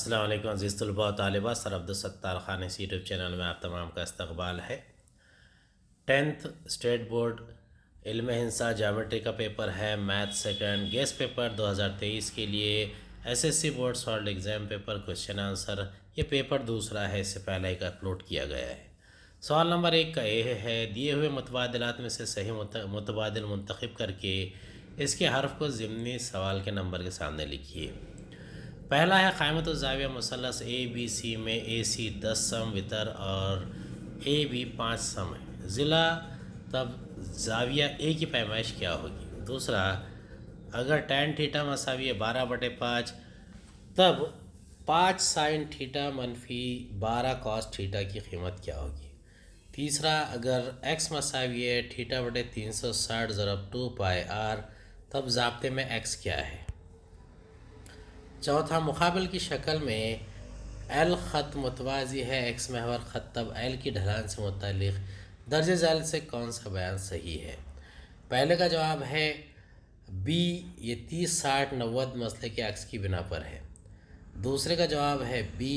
السلام علیکم عزیز طلباء و طالبات، سر عبدالستار خان اس یوٹیوب چینل میں آپ تمام کا استقبال ہے۔ 10th اسٹیٹ بورڈ علم ہندسہ جیومیٹری کا پیپر ہے، میتھ سیکنڈ گیس پیپر 2023 کے لیے S S C board solved exam paper question answer. یہ پیپر دوسرا ہے، اس سے پہلے ایک اپلوڈ کیا گیا ہے۔ سوال نمبر 1 کا یہ ہے، دیے ہوئے متبادلات میں سے صحیح متبادل منتخب کر کے اس کے حرف کو ضمنی سوال کے نمبر کے سامنے لکھیے۔ پہلا ہے قائمت الزاویہ مثلث اے بی سی میں اے سی 10 سم وتر اور اے بی 5 سم ہے، ضلع تب زاویہ اے کی پیمائش کیا ہوگی؟ دوسرا، اگر ٹین تھیٹا مساوی 12/5 تب 5 سائن تھیٹا منفی 12 کاس تھیٹا کی قیمت کیا ہوگی؟ تیسرا، اگر ایکس مساوی θ/360 ضرب 2 پائے آر تب ضابطے میں ایکس کیا ہے؟ چوتھا، مقابل کی شکل میں ایل خط متوازی ہے ایکس محور خط، تب ایل کی ڈھلان سے متعلق درج ذیل سے کون سا بیان صحیح ہے؟ پہلے کا جواب ہے بی، یہ 30-60-90 مسئلے کے عکس کی بنا پر ہے۔ دوسرے کا جواب ہے بی،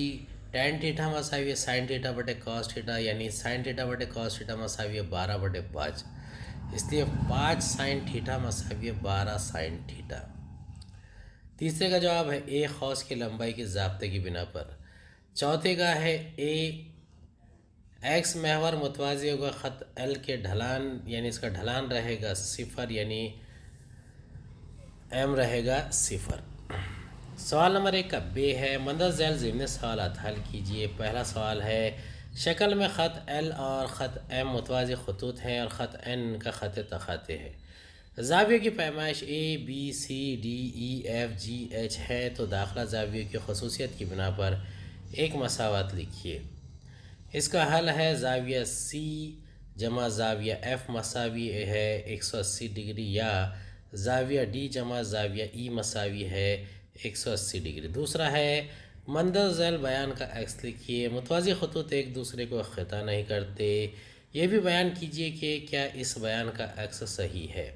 ٹین تھیٹا مساوی سائن تھیٹا بٹے کاس تھیٹا، یعنی سائن تھیٹا بٹے کاس تھیٹا مساوی 12/5، اس لیے 5 سائن تھیٹا مساوی 12 سائن تھیٹا۔ تیسرے کا جواب ہے اے، قوس کی لمبائی کے ضابطے کی بنا پر۔ چوتھے کا ہے اے، ایکس محور متوازی ہوگا خط ایل کے ڈھلان، یعنی اس کا ڈھلان رہے گا 0، یعنی ایم رہے گا 0۔ سوال نمبر 1 کا بے ہے، مندرجہ ذیل ضمنی سوالات حل کیجئے۔ پہلا سوال ہے، شکل میں خط ایل اور خط ایم متوازی خطوط ہیں اور خط این کا خط تخاطی ہے۔ زاویے کی پیمائش A B C D E F G H ہے، تو داخلہ زاویے کی خصوصیت کی بنا پر ایک مساوات لکھیے۔ اس کا حل ہے زاویہ سی جمع زاویہ ایف مساوی ہے 180 ڈگری، یا زاویہ ڈی جمع زاویہ ای مساوی ہے 180 ڈگری۔ دوسرا ہے، مندرجہ ذیل بیان کا عکس لکھیے۔ متوازی خطوط ایک دوسرے کو خطا نہیں کرتے، یہ بھی بیان کیجئے کہ کیا اس بیان کا عکس صحیح ہے؟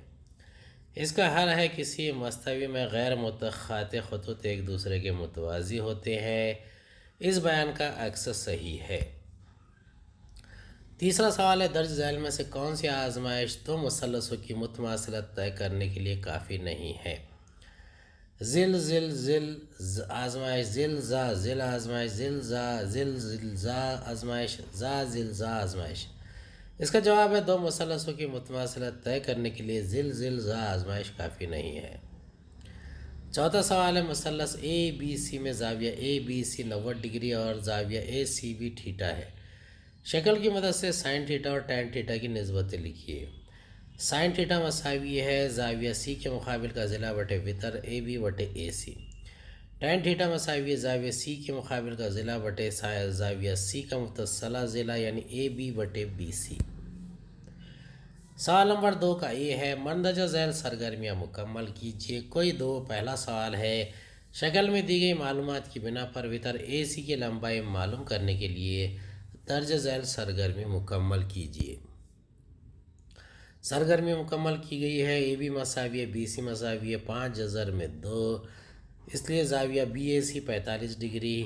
اس کا حل ہے، کسی مستوی میں غیر متخاطی خطوط ایک دوسرے کے متوازی ہوتے ہیں، اس بیان کا عکس صحیح ہے۔ تیسرا سوال ہے، درج ذیل میں سے کون سی آزمائش دو مثلثوں کی متماثلت طے کرنے کے لیے کافی نہیں ہے؟ ذل ذل ذل آزمائش، ذل زا ذل آزمائش، ذل زا ذل ذل زا آزمائش، زا ذل زا آزمائش۔ اس کا جواب ہے، دو مثلثوں کی متماثلت طے کرنے کے لیے ذل ذل زا آزمائش کافی نہیں ہے۔ چوتھا سوال ہے، مثلث اے بی سی میں زاویہ اے بی سی 90 ڈگری اور زاویہ اے سی بھی تھیٹا ہے۔ شکل کی مدد سے سائن تھیٹا اور ٹین تھیٹا کی نسبتیں لکھیے۔ سائن تھیٹا مساوی ہے زاویہ سی کے مقابل کا ضلع بٹے وتر اے بی بٹے اے سی۔ ٹین تھیٹا مساوی ہے زاویہ سی کے مقابل کا ضلع بٹے زاویہ سی کا متصلہ ضلع، یعنی اے بی بٹے بی سی۔ سوال نمبر 2 کا یہ ہے، مندرجہ ذیل سرگرمیاں مکمل کیجیے۔ کوئی دو۔ پہلا سوال ہے، شکل میں دی گئی معلومات کی بنا پر وتر اے سی کی لمبائی معلوم کرنے کے لیے درج ذیل سرگرمی مکمل کیجیے۔ سرگرمی مکمل کی گئی ہے، اے بی مساوی ہے بی سی مساوی ہے 5 جذر میں 2، اس لیے زاویہ B A C 45 degree.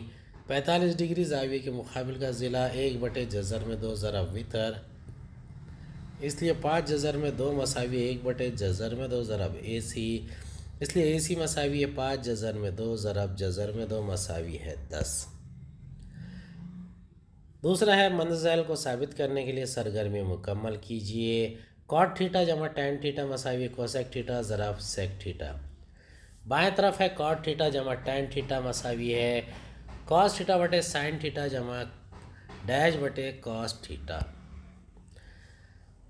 45 degree زاویے کے مقابل کا ضلع 1 بٹے جذر میں 2 ضرب وتر، اس لیے 5 جذر میں 2 مساوی 1 بٹے جذر میں 2 ضرب اے سی، اس لیے اے سی مساوی ہے 5 جذر میں 2 ضرب جذر میں 2 مساوی ہے 10۔ دوسرا ہے، مندرجہ ذیل کو ثابت کرنے کے لیے سرگرمی مکمل کیجئے۔ کاٹ تھیٹا جمع ٹین تھیٹا مساوی کوسیک تھیٹا ضرب سیک تھیٹا۔ بائیں طرف ہے، کاٹ تھیٹا جمع ٹین تھیٹا مساوی ہے کاس تھیٹا بٹے سائن تھیٹا جمع ڈیش بٹے کاس تھیٹا۔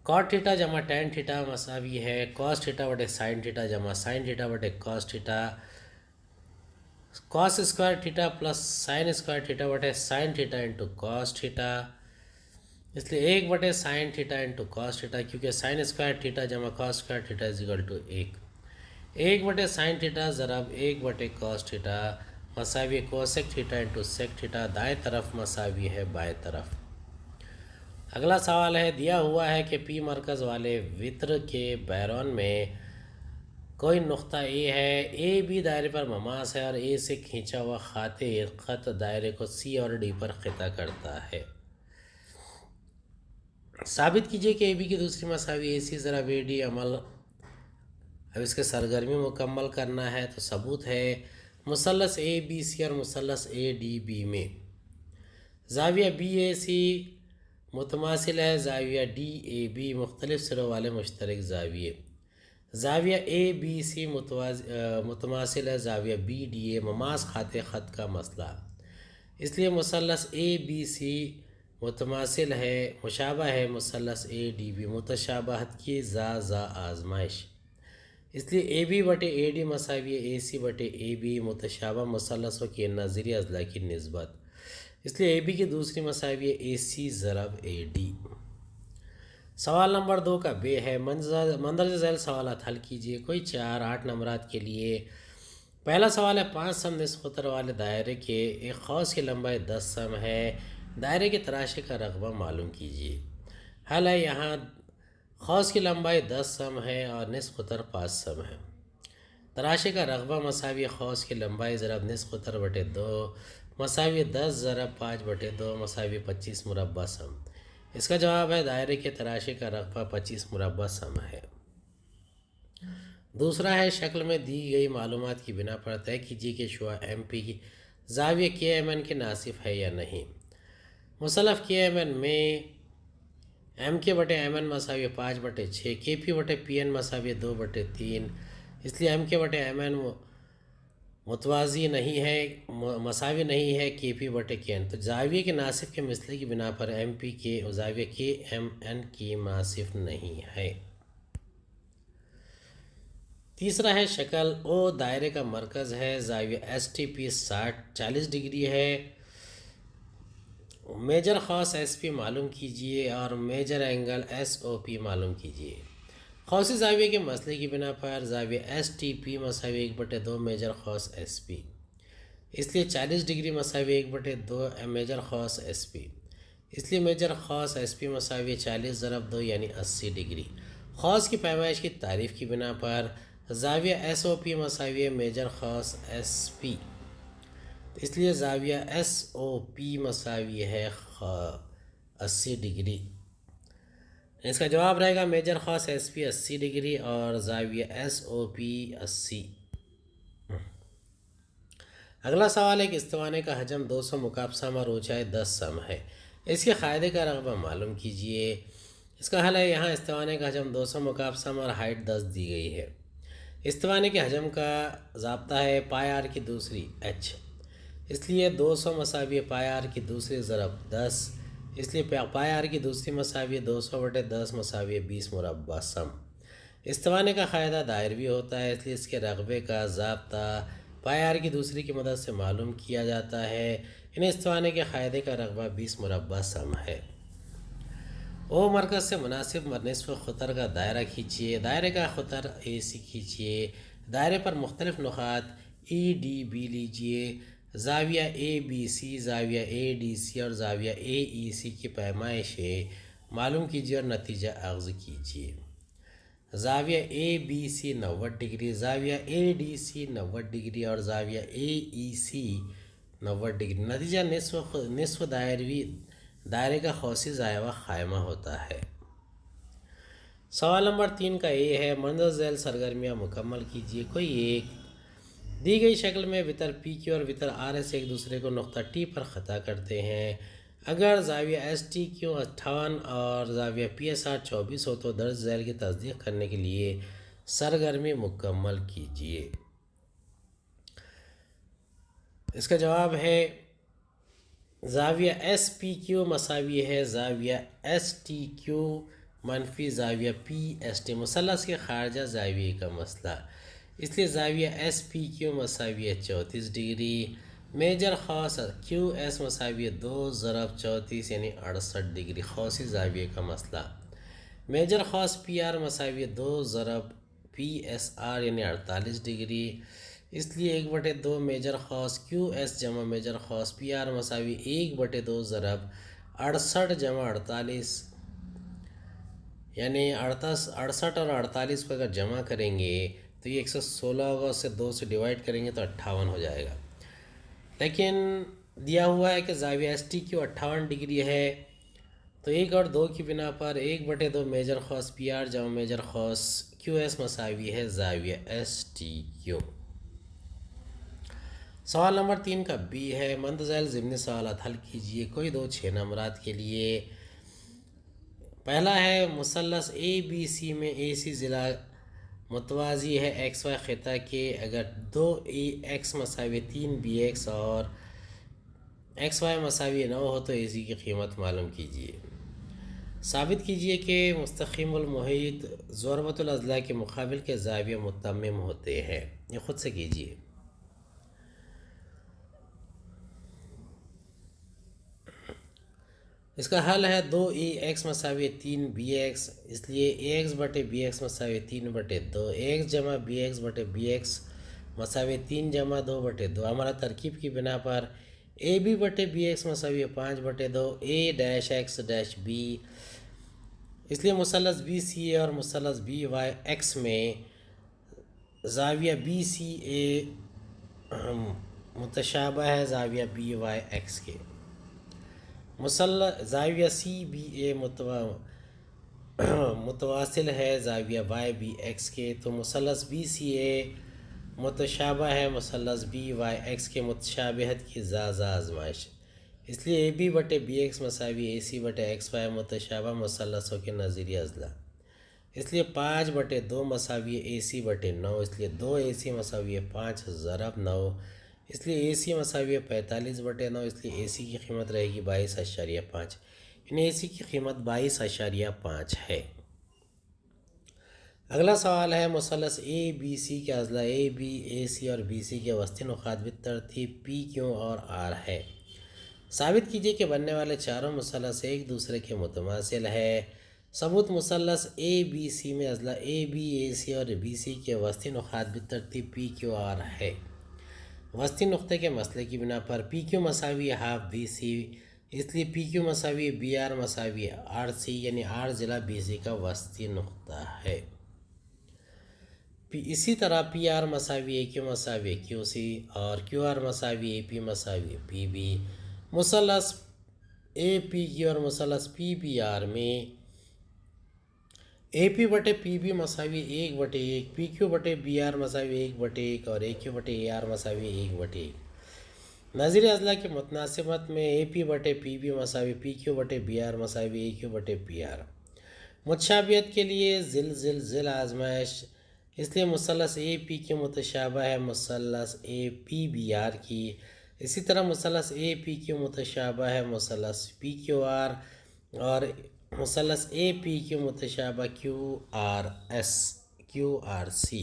کاٹ تھیٹا جمع ٹین تھیٹا مساوی ہے کاس تھیٹا بٹے سائن تھیٹا جمع سائن تھیٹا بٹے cos theta. Cos square theta plus sine square theta بٹے sine theta into cos theta, اس لیے 1 بٹے sine theta into cos theta, کیونکہ سائن اسکوائر تھیٹا جمع cos square theta is equal to 1 بٹے sine theta ضرب 1 بٹے کاس تھیٹا مساوی کوسیک تھیٹا انٹو سیک تھیٹا، دائیں طرف مساوی ہے بائیں طرف۔ اگلا سوال ہے، دیا ہوا ہے کہ پی مرکز والے وتر کے بیرون میں کوئی نقطہ اے ہے، اے بی دائرے پر مماس ہے اور اے سے کھینچا ہوا خط دائرے کو سی اور ڈی پر خطا کرتا ہے۔ ثابت کیجئے کہ اے بی کی دوسری مساوی اے سی ضرب اے ڈی عمل۔ اب اس کے سرگرمی مکمل کرنا ہے تو ثبوت ہے مثلث اے بی سی اور مثلث اے ڈی بی میں زاویہ بی اے سی متماثل ہے زاویہ ڈی اے بی مختلف سروں والے مشترک زاویے۔ زاویہ اے بی سی متماثل ہے زاویہ بی ڈی اے مماس خط کا مسئلہ۔ اس لیے مثلث اے بی سی متماثل ہے مشابہ ہے مثلث اے ڈی بی متشابہت کی آزمائش۔ اس لیے اے بی بٹے اے ڈی مساوی اے سی بٹے اے بی متشابہ مثلثوں کی نظری اضلاع کی نسبت۔ اس لیے اے بی کی دوسری مساوی اے سی ضرب اے ڈی۔ سوال نمبر 2 کا بے ہے، مندرجہ ذیل سوالات حل کیجئے۔ کوئی 4-8 نمبرات کے لیے۔ پہلا سوال ہے 5 سم نصف قطر والے دائرے کے ایک قوس کی لمبائی 10 سم ہے، دائرے کے تراشے کا رقبہ معلوم کیجئے۔ حل ہے، یہاں قوس کی لمبائی 10 سم ہے اور نصف قطر 5 سم ہے۔ تراشے کا رقبہ مساوی قوس کی لمبائی ضرب نصف قطر بٹے 2 مساوی 10 ضرب 5 بٹے 2 مساوی 25 مربع سم۔ اس کا جواب ہے دائرے کے تراشے کا رقبہ 25 مربع سم ہے۔ دوسرا ہے شکل میں دی گئی معلومات کی بنا پر طے کیجیے کہ شعاع ایم پی کی زاویہ کے ایم این کے ناصف ہے یا نہیں۔ مثلث کے ایم این میں ایم کے بٹے ایم این مساوی 5 بٹے 6 کے پی بٹے پی این مساوی 2 بٹے 3، اس لیے ایم کے بٹے ایم این متوازی نہیں ہے مساوی نہیں ہے کے پی بٹے کے این، تو زاویہ کے ناصف کے مثلے کی بنا پر ایم پی کے زاویہ کے ایم این کی ناصف نہیں ہے۔ تیسرا ہے شکل او دائرے کا مرکز ہے، زاویہ ایس ٹی پی 40 ڈگری ہے، میجر خاص ایس پی معلوم کیجئے اور میجر اینگل ایس او پی معلوم کیجئے۔ قوسی زاویہ کے مسئلے کی بنا پر زاویہ ایس ٹی پی مساوی 1/2 میجر خاص ایس پی، اس لیے 40 ڈگری مساوی 1/2 میجر خاص ایس پی، اس لیے میجر خاص ایس پی مساوی 40 ضرب 2 یعنی 80 ڈگری۔ خاص کی پیمائش کی تعریف کی بنا پر زاویہ ایس او پی مساوی میجر خاص ایس پی، اس لیے زاویہ ایس او پی مساوی ہے 80 ڈگری۔ اس کا جواب رہے گا میجر خاص ایس پی 80 ڈگری اور زاویہ ایس او پی 80۔ اگلا سوال ہے کہ استوانے کا حجم 200 مکعب سم اور اونچائی 10 سم ہے، اس کے قاعدے کا رقبہ معلوم کیجئے۔ اس کا حل ہے، یہاں استوانے کا حجم 200 مکعب سم اور ہائٹ 10 دی گئی ہے۔ استوانے کے حجم کا ضابطہ ہے پائے آر کی دوسری ایچ، اس لیے 200 مساوی پائے آر کی دوسری ضرب 10، اس لیے پائے آر کی دوسری مساوی 200/10 مساوی 20 مربع سم۔ استوانے کا قاعدہ دائروی ہوتا ہے، اس لیے اس کے رقبے کا ضابطہ پائے آر کی دوسری کی مدد سے معلوم کیا جاتا ہے، یعنی استوانے کے قاعدے کا رقبہ 20 مربع سم ہے۔ او مرکز سے مناسب نصف قطر کا دائرہ کھینچیے، دائرے کا قطر اے سی کھینچیے، دائرے پر مختلف نقاط ای ڈی بی لیجیے، زاویہ اے بی سی، زاویہ اے ڈی سی اور زاویہ اے ای سی کی پیمائشیں معلوم کیجیے اور نتیجہ اخذ کیجیے۔ زاویہ اے بی سی 90 ڈگری، زاویہ اے ڈی سی 90 ڈگری اور زاویہ اے ای سی 90 ڈگری، نتیجہ نصف دائرے کا قوسی زاویہ قائمہ ہوتا ہے۔ سوال نمبر 3 کا اے ہے، مندرجہ ذیل سرگرمیاں مکمل کیجیے۔ کوئی ایک دی گئی شکل میں وتر پی کیو اور وتر آر ایس ایک دوسرے کو نقطہ ٹی پر خطا کرتے ہیں۔ اگر زاویہ ایس ٹی کیو 58 اور زاویہ پی ایس آر 24 ہو تو درج ذیل کی تصدیق کرنے کے لیے سرگرمی مکمل کیجیے۔ اس کا جواب ہے زاویہ ایس پی کیو مساوی ہے زاویہ ایس ٹی کیو منفی زاویہ پی ایس ٹی، مثلث کے خارجہ زاویے کا مسئلہ، اس لیے زاویہ ایس پی کیو مساوی 34 ڈگری، میجر خاص کیو ایس مساوی 2 ضرب 34 یعنی 68 ڈگری، قوسی زاویے کا مسئلہ، میجر خاص پی آر مساوی 2 ضرب پی ایس آر یعنی 48 ڈگری، اس لیے 1/2 میجر خاص کیو ایس جمع میجر خاص پی آر مساوی 1/2 ضرب 68 جمع 48 یعنی 68 اور 48 کو اگر جمع کریں گے تو یہ 116 ہوگا، اس سے 2 سے ڈیوائڈ کریں گے تو 58 ہو جائے گا. لیکن دیا ہوا ہے کہ زاویہ ایس ٹی کیو 58 ڈگری ہے، تو 1 اور 2 کی بنا پر 1/2 میجر خاص پی آر جمع میجر خاص کیو ایس مساوی ہے زاویہ ایس ٹی کیو. سوال نمبر 3 کا بی ہے. مند ذیل ضمنی سوالات حل کیجئے. کوئی 2 6 نمبرات کے لیے. پہلا ہے مثلث اے بی سی میں اے سی ضلع متوازی ہے ایکس وائی خطہ کے. اگر 2 اے ایکس مساوی 3 بی ایکس اور ایکس وائی مساوی 9 ہو تو اے سی کی قیمت معلوم کیجیے. ثابت کیجیے کہ مستقیم المحیط ضربۃ الاضلاع کے مقابل کے زاویہ متمم ہوتے ہیں. یہ خود سے کیجیے. اس کا حل ہے 2 اے ایکس مساوی 3 بی ایکس، اس لیے اے ایکس بٹے بی ایکس مساوی 3/2. اے ایکس جمع بی ایکس بٹے بی ایکس مساوی 3 جمع 2/2. ہمارا ترکیب کی بنا پر اے بی بٹے بی ایکس مساوی 5/2. A dash X dash B, اس لیے مثلث بی سی اے اور مثلث بی وائی ایکس میں زاویہ بی سی اے متشابہ ہے زاویہ بی وائی ایکس کے. زاویہ سی بی اے متواصل ہے زاویہ وائی بی ایکس کے. تو مثلث بی سی اے متشابہ ہے مثلث بی وائی ایکس کے. متشابہت کی آزمائش. اس لیے اے بی بٹے بی ایکس مساوی اے سی بٹے ایکس وائی متشابہ مثلثوں کے نظیری اضلاع. اس لیے 5/2 مساوی اے سی بٹے 9. اس لیے 2 اے سی مساوی 5 ضرب 9. اس لیے اے سی مساوی 45/9. اس لیے اے سی کی قیمت رہے گی 22.5. یعنی اے سی کی قیمت 22.5 ہے. اگلا سوال ہے مثلث اے بی سی کے اضلاع اے بی اے سی اور بی سی کے وسطی نقاط بالترتیب پی کیو اور آر ہے. ثابت کیجیے کہ بننے والے چاروں مثلث ایک دوسرے کے متماثل ہے. ثبوت مثلث اے بی سی میں اضلاع اے بی اے سی اور بی سی کے وسطی نقاط بالترتیب پی کیو آر ہے. وسطی نقطے کے مسئلے کی بنا پر پی کیو مساوی ہاف بی سی، اس لیے پی کیو مساوی بی آر مساوی آر سی، یعنی آر ضلع بی سی کا وسطی نقطہ ہے. اسی طرح پی آر مساوی اے کیو مساوی کیو سی اور کیو آر مساوی اے پی مساوی پی بی. مثلث اے پی کیو اور مثلث پی بی آر میں اے پی بٹے پی بی مساوی 1/1، پی کیو بٹے بی آر مساوی 1/1 اور اے کیو بٹے اے آر مساوی 1/1. نظیر اضلاع کی متناسبت میں اے پی بٹے پی بی مساوی پی کیو بٹے بی آر مساوی اے کیو بٹے پی آر. متشابہت کے لیے ضلع آزمائش. اس لیے مثلث اے پی کیو متشابہ ہے مثلث اے پی بی آر کی. اسی طرح مثلث اے پی کیو متشابہ ہے مثلث پی کیو آر، اور مثلث اے پی کیو متشابہ کیو آر سی.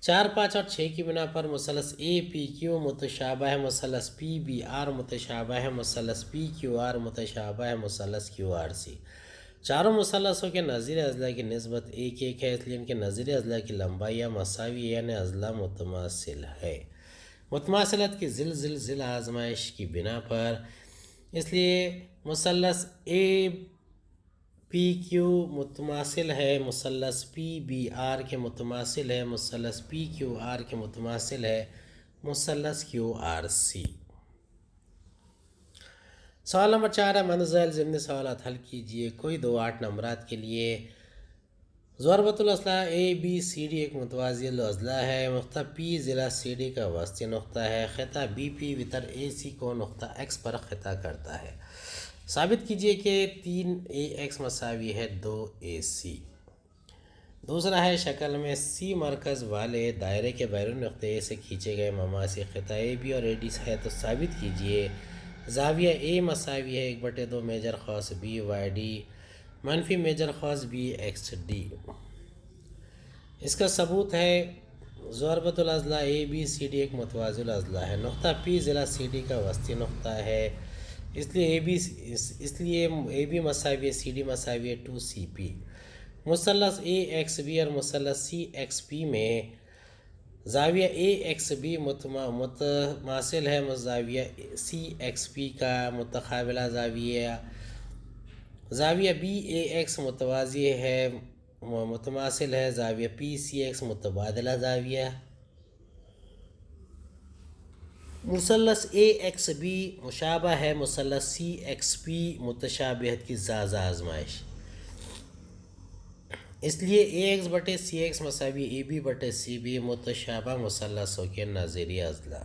4 5 اور 6 کی بنا پر مثلث اے پی کیو متشابہ ہے مثلث پی بی آر متشابہ ہے مثلث پی کیو آر متشابہ ہے مثلث کیو آر سی. چاروں مثلثوں کے نظیر اضلاع کی نسبت 1:1 ہے، اس لیے ان کے نظیر اضلاع کی لمبائی مساوی ہے، یعنی اضلاع متماثل ہے. متماثلت کی ضلع آزمائش کی بنا پر اس لیے مثلث اے پی کیو متماثل ہے مثلث پی بی آر کے متماثل ہے مثلث پی کیو آر کے متماثل ہے مثلث کیو آر سی. سوال نمبر 4 ہے مند ذیل ضمنی سوالات حل کیجئے. کوئی 2 8 نمبرات کے لیے. ضربۃ الاضلاع اے بی سی ڈی ایک متوازی الاضلاع ہے. نقطہ پی ضلع سی ڈی کا وسطی نقطہ ہے. خطہ بی پی وتر اے سی کو نقطہ ایکس پر خطہ کرتا ہے. ثابت کیجئے کہ 3 اے ایکس مساوی ہے 2 اے سی. دوسرا ہے شکل میں سی مرکز والے دائرے کے بیرون نقطہ اے سے کھینچے گئے مماثل خطہ اے بی اور اے ڈی ہے. تو ثابت کیجئے زاویہ اے مساوی ہے 1/2 میجر خاص بی وائی ڈی منفی میجر خاص بی ایکس ڈی. اس کا ثبوت ہے ضربۃ الاضلاع اے بی سی ڈی ایک متوازی الاضلاع ہے. نقطہ پی ضلع سی ڈی کا وسطی نقطہ ہے. اس لیے اے بی مساوی سی ڈی مساوی 2 سی پی. مثلث اے ایکس بی اور مثلث سی ایکس پی میں زاویہ اے ایکس بی متماثل ہے زاویہ سی ایکس پی کا. متقابلہ زاویہ بی اے ایکس متوازی ہے متماثل ہے، زاویہ پی سی ایکس متبادلہ زاویہ، مثلث اے ایکس بی مشابہ ہے مثلث سی ایکس پی متشابہت کی زازہ آزمائش، اس لیے اے ایکس بٹے سی ایکس مساوی اے بی بٹے سی بی متشابہ مثلثوں کے ناظری اضلاع،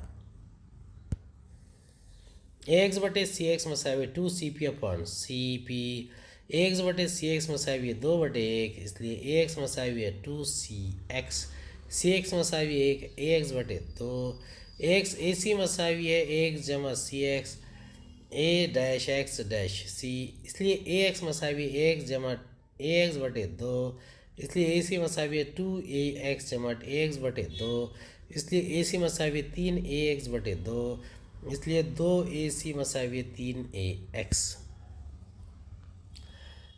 اے ایکس بٹے سی ایکس مساوی 2 سی پی اپون سی پی، اے ایکس بٹے سی ایکس مساوی 2 بٹے 1، اس لیے اے ایکس مساوی ہے 2 سی ایکس، سی ایکس مساوی 1 اے ایکس بٹے 2، اے ایکس اے سی مساوی ہے 1 جمع C X A dash X dash C, اس لیے اے ایکس مساوی 1 جمع اے ایکس بٹے 2، اس لیے اے سی مساوی ہے 2 اے ایکس جمع اے ایکس بٹے 2، اس لیے اے سی مساوی 3 اے ایکس بٹے 2، اس لیے 2 اے سی مساوی 3 اے ایکس۔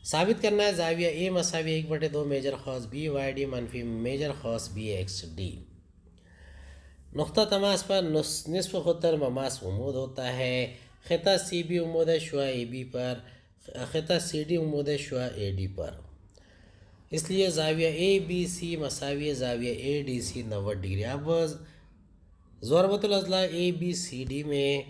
ثابت کرنا ہے زاویہ اے مساوی 1/2 میجر خاص بی وائی ڈی منفی میجر خاص بی ایکس ڈی، نقطہ تماس پر نصف خطر مماس عمود ہوتا ہے، خطہ سی بی عمود ہے شعاع اے بی پر، خطہ سی ڈی عمود ہے شعاع اے ڈی پر، اس لیے زاویہ اے بی سی مساوی زاویہ اے ڈی سی 90 ڈگری۔ اب ضربۃ الاضلاع اے بی سی ڈی میں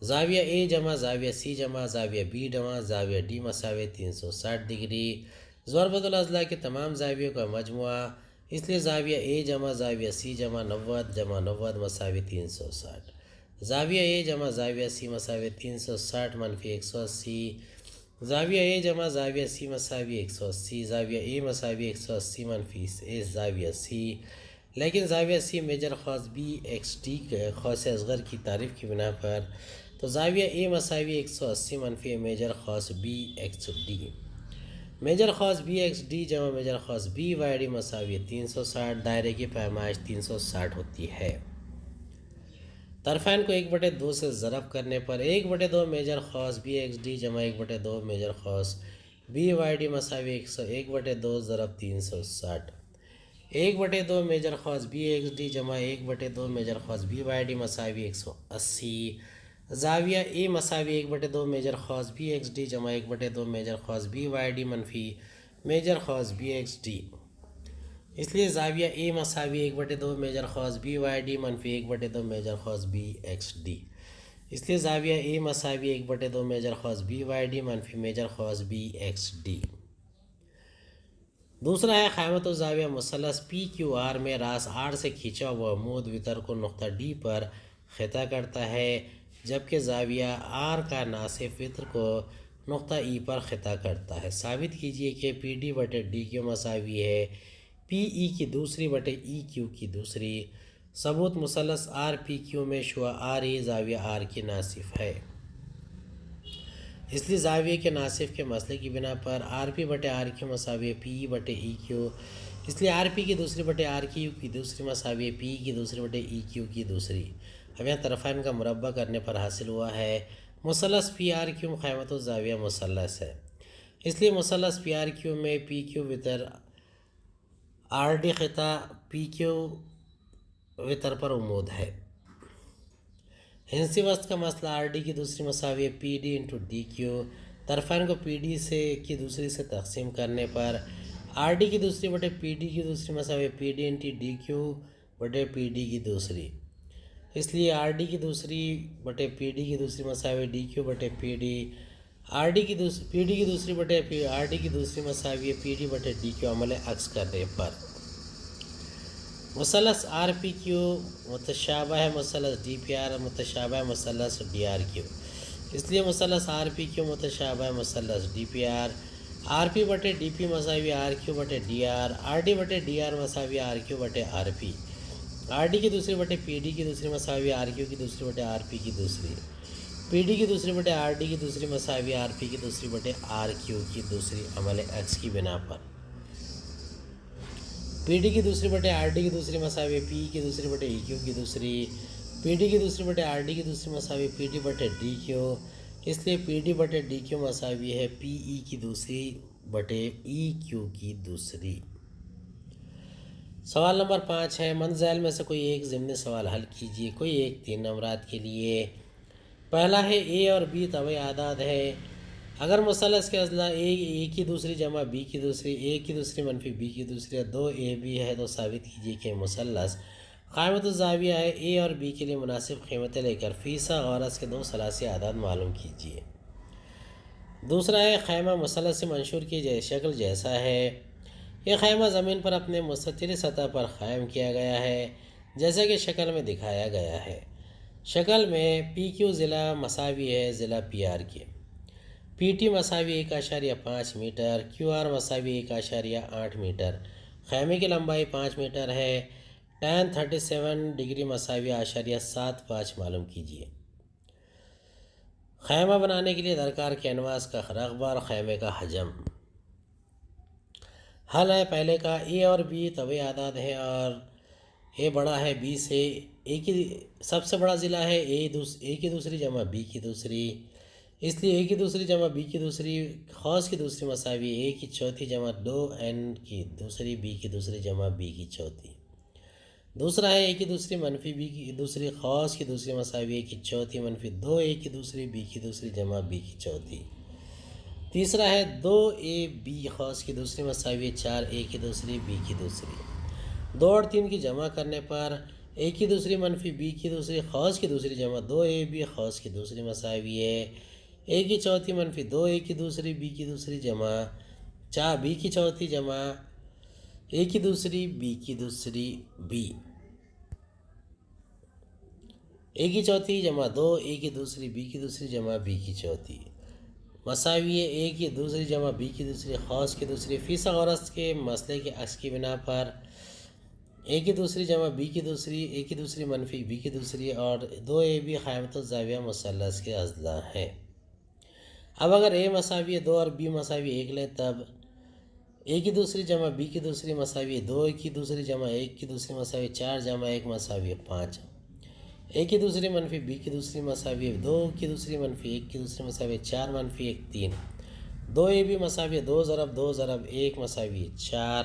زاویہ اے جمع زاویہ سی جمع زاویہ بی جمع زاویہ ڈی مساوی 360 ڈگری، ضربۃ الاضلاع کے تمام زاویوں کا مجموعہ، اس لیے زاویہ اے جمع زاویہ سی جمع 90 جمع 90 مساوی 360، زاویہ اے جمع زاویہ سی مساوی 360 منفی 180، زاویہ اے جمع زاویہ سی مساوی 180، زاویہ اے مساوی 180 منفی زاویہ سی، لیکن زاویہ سی میجر خاص بی ایکس ڈی خاص اصغر کی تعریف کی بنا پر، تو زاویہ اے مساوی 180 منفی میجر خاص بی ایکس ڈی، میجر خاص بی ایکس ڈی جمع میجر خاص بی وائی ڈی مساوی 360، دائرے کی پیمائش 360 ہوتی ہے۔ طرفین کو 1/2 سے ضرب کرنے پر 1/2 میجر خاص بی ایکس ڈی جمع 1/2 میجر خاص بی وائی ڈی مساوی 1/2 ضرب 360، 1/2 میجر خاص بی ایکس ڈی جمع 1/2 میجر خاص بی وائی ڈی مساوی 180، زاویہ اے مساوی 1/2 میجر خاص بی ایکس ڈی جمع 1/2 میجر خاص بی وائی ڈی منفی میجر خاص بی ایکس ڈی، اس لیے زاویہ اے مساوی 1/2 میجر خاص بی وائی ڈی منفی 1/2 میجر خاص بی ایکس ڈی، اس لیے زاویہ اے مساوی 1/2 میجر خاص بی وائی ڈی منفی میجر خاص بی ایکس ڈی۔ دوسرا ہے قائمۃ الزاویہ مثلث پی کیو آر میں راس آر سے کھینچا ہوا عمود وتر کو نقطہ ڈی پر خطا کرتا ہے، جبکہ زاویہ آر کا ناصف وتر کو نقطہ ای پر خطا کرتا ہے۔ ثابت کیجیے کہ پی ڈی بٹے ڈی کیو مساوی ہے پی ای کی دوسری بٹے ای کیو کی دوسری۔ ثبوت مثلث آر پی کیو میں شعاع آر ای زاویہ آر کی ناصف ہے، اس لیے زاویے کے ناصف کے مسئلے کی بنا پر آر پی بٹے آر کیو مساوی پی ای بٹے ای کیو، اس لیے آر پی کی دوسری بٹے آر کیو کی دوسری مساوی پی ای کی دوسری بٹے ای کیو کی دوسری۔ اب یہاں طرفین کا مربع کرنے پر حاصل ہوا ہے مثلث پی آر کیو قائمۃ الزاویہ مثلث ہے، اس لیے مثلث پی آر کیو میں پی کیو وتر آر ڈی خطہ پی کیو وتر پر عمود ہے۔ ہندسی وسط کا مسئلہ آر ڈی کی دوسری مساوی پی ڈی انٹو ڈی کیو، طرفین کو پی ڈی کی دوسری سے تقسیم کرنے پر آر ڈی کی دوسری بٹے پی ڈی کی دوسری مساوی پی ڈی انٹو ڈی کیو بٹے پی ڈی کی دوسری، اس لیے آر ڈی کی دوسری بٹے پی ڈی کی دوسری مساوی ڈی کیو بٹے پی ڈی، آر ڈی کی پی ڈی کی دوسری بٹے آر ڈی کی دوسری مساوی پی ڈی بٹے ڈی کیو عمل عکس کرنے پر مثلث آر پی کیو متشابہ ہے مثلث ڈی پی آر متشابہ ہے مثلث ڈی آر کیو، اس لیے مثلث آر پی کیو متشابہ ہے مثلث ڈی پی آر پی بٹے ڈی پی مساوی آر کیو بٹے ڈی آر ڈی بٹے ڈی آر مساوی آر کیو بٹے آر پی، آر ڈی کی دوسری بٹے پی ڈی کی دوسری مساوی آر کیو کی دوسری بٹے آر پی کی دوسری، پی ڈی کی دوسری بٹے آر ڈی کی دوسری مساوی آر پی کی دوسری بٹے آر کیو کی دوسری عمل عکس کی بنا پر پی ڈی کی دوسری بٹے آر ڈی کی دوسری مساوی پی ای کی دوسری بٹے ای کیو کی دوسری، پی ڈی کی دوسری بٹے آر ڈی کی دوسری مساوی پی ڈی بٹے ڈی کیو، اس لیے پی ڈی بٹے ڈی کیو مساوی ہے پی ای کی دوسری بٹے ای کیو کی دوسری۔ سوال نمبر 5 ہے منزل میں سے کوئی ایک ضمنی سوال حل کیجیے، کوئی ایک 3 نمبرات کے لیے۔ پہلا ہے اے اور بی طبعی اعداد ہے، اگر مثلث کے اضلاع اے کی دوسری جمع بی کی دوسری، اے کی دوسری منفی بی کی دوسری، 2AB ہے تو ثابت کیجیے کہ مثلث قائمۃ الزاویہ ہے۔ اے اور بی کے لیے مناسب قیمتیں لے کر فیصد غرض کے دو ثلاثی اعداد معلوم کیجیے۔ دوسرا ہے خیمہ مثلث سے منشور کی شکل جیسا ہے۔ یہ خیمہ زمین پر اپنے مستطیل سطح پر قائم کیا گیا ہے جیسا کہ شکل میں دکھایا گیا ہے۔ شکل میں PQ ضلع مساوی ہے ضلع PR کے۔ PT مساوی 1.5 میٹر، QR مساوی 1.8 میٹر، خیمے کی لمبائی 5 میٹر ہے۔ tan 37 ڈگری مساوی 0.75 معلوم کیجیے۔ خیمہ بنانے کے لیے درکار کینواس کا رقبہ اور خیمے کا حجم۔ حل ہے پہلے کا اے اور بی طبعی اعداد ہیں اور اے بڑا ہے بی سے۔ اے کی سب سے بڑا ضلع ہے اے کی دوسری جمع بی کی دوسری، اس لیے اے کی دوسری جمع بی کی دوسری خاص کی دوسری مساوی اے کی چوتھی جمع 2n کی دوسری بی کی دوسری جمع بی کی چوتھی۔ دوسرا ہے اے کی دوسری منفی بی کی دوسری خاص کی دوسری مساوی اے کی چوتھی منفی 2 کی دوسری بی کی دوسری جمع بی کی چوتھی۔ تیسرا ہے 2AB خاص کی دوسری مساوی 4 کی دوسری بی کی دوسری۔ 2 اور 3 کی جمع کرنے پر اے کی دوسری منفی بی کی دوسری خاص کی دوسری جمع 2AB خاص کی دوسری مساوی ہے اے کی چوتھی منفی 2 کی دوسری بی کی دوسری جمع 4 بی کی چوتھی جمع اے کی دوسری بی کی دوسری بی، اے کی چوتھی جمع 2 کی دوسری بی کی دوسری جمع بی کی چوتھی مساوی ہے اے کی دوسری جمع بی کی دوسری خاص کی دوسری۔ فیصد غرض کے مسئلے کے عکس کی بنا پر اے کی دوسری جمع بی کی دوسری، اے کی دوسری منفی بی کی دوسری اور 2AB قائمۃ الزاویہ مثلث کے اضلاع ہیں۔ اب اگر اے مساوی 2 اور بی مساوی 1 لیں تب اے کی دوسری جمع بی کی دوسری مساوی 2 کی دوسری جمع 1 کی دوسری مساوی 4 جمع 1 مساوی 5، اے کی دوسری منفی بی کی دوسری مساوی 2 کی دوسری منفی 1 کی دوسری مساوی 4 منفی 1 3، 2AB مساوی 2 ضرب 2 ضرب 1 مساوی 4،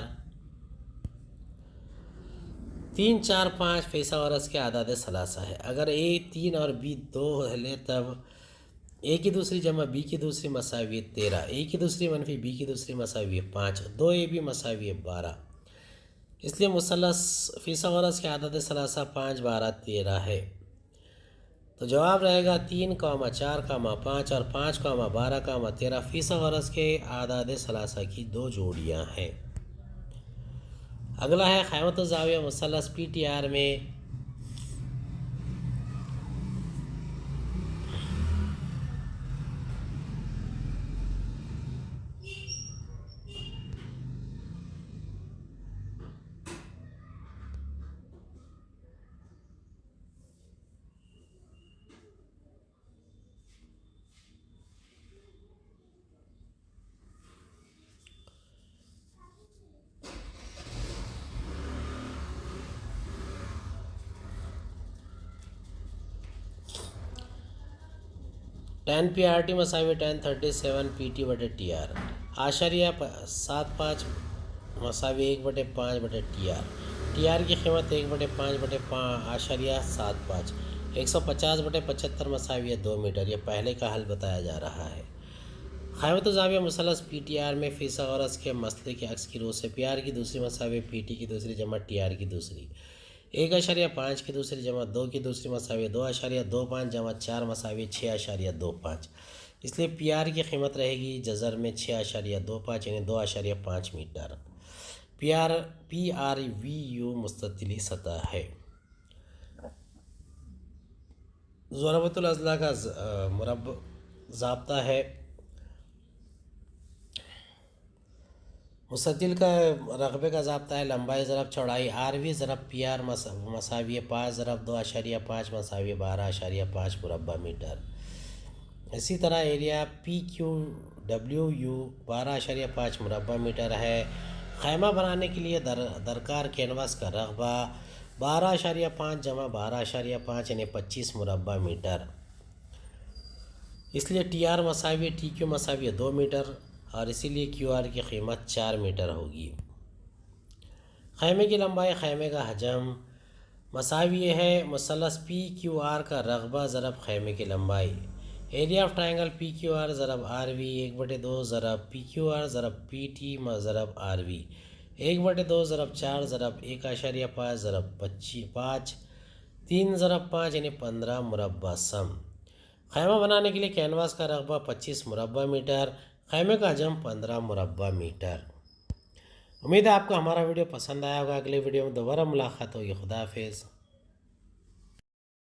3 4 5 فیصد غرض کے اعداد ثلاثہ ہے۔ اگر اے 3 اور بی 2 لے تب اے کی دوسری جمع بی کی دوسری مساوی 13، اے کی دوسری منفی بی کی دوسری مساوی 5، 2AB مساوی 12، اس لیے مثلث فیصد غرض کے اعداد ثلاثہ 5 12 13 ہے۔ تو جواب رہے گا 3 4 5 اور 5 12 13 فیصد غرض کے اعداد ثلاثہ کی دو جوڑیاں ہیں۔ اگلا ہے قائمۃ الزاویہ مثلث PTR میں tan PRT مساوی tan 37 PT بٹے TR، 0.75 مساوی 1/5 بٹے TR، TR کی قیمت 1/5/0.75، 150/75 مساوی 2 میٹر۔ یہ پہلے کا حل بتایا جا رہا ہے۔ قائمۃ الزاویہ مثلث PTR میں فیصد غرض کے مسئلے کے عکس کی روح سے PR کی دوسری مساوی PT کی دوسری جمع TR کی دوسری، 1.5 کی دوسری جمع 2 کی دوسری مساوی 2.25 جمع 4 مساوی 6.25، اس لیے PR کی قیمت رہے گی جزر میں 6.25 یعنی 2.5 میٹر۔ PRVU مستطیلی سطح ہے۔ ضربۃ الاضلاع کا ضابطہ ہے مستطیل کا رقبے کا ضابطہ ہے لمبائی ضرب چوڑائی RV ضرب PR مساوی 5 ضرب 2.5 مساوی 12.5 مربع میٹر۔ اسی طرح ایریا PQWU 12.5 مربع میٹر ہے۔ خیمہ بنانے کے لیے درکار کینواس کا رقبہ 12.5 جمع 12.5 یعنی 25 مربع میٹر، اس لیے TR مساوی TQ مساوی 2 میٹر اور اسی لیے QR کی قیمت 4 میٹر ہوگی۔ خیمے کی لمبائی خیمے کا حجم مساوی ہے مثلث PQR کا رقبہ ضرب خیمے کی لمبائی، area of triangle P Q R ضرب آر وی 1/2 ضرب پی کیو آر ضرب پی ٹی ضرب آر وی 1/2 ضرب 4 ضرب 1.5 ضرب 5 3 ضرب 5 یعنی 15 مربع سم۔ خیمہ بنانے کے لیے کینواس کا رقبہ 25 مربع میٹر، خیمے کا حجم 15 مربع میٹر۔ امید ہے آپ کو ہمارا ویڈیو پسند آیا ہوگا۔ اگلے ویڈیو میں دوبارہ ملاقات ہوگی۔ خدا حافظ۔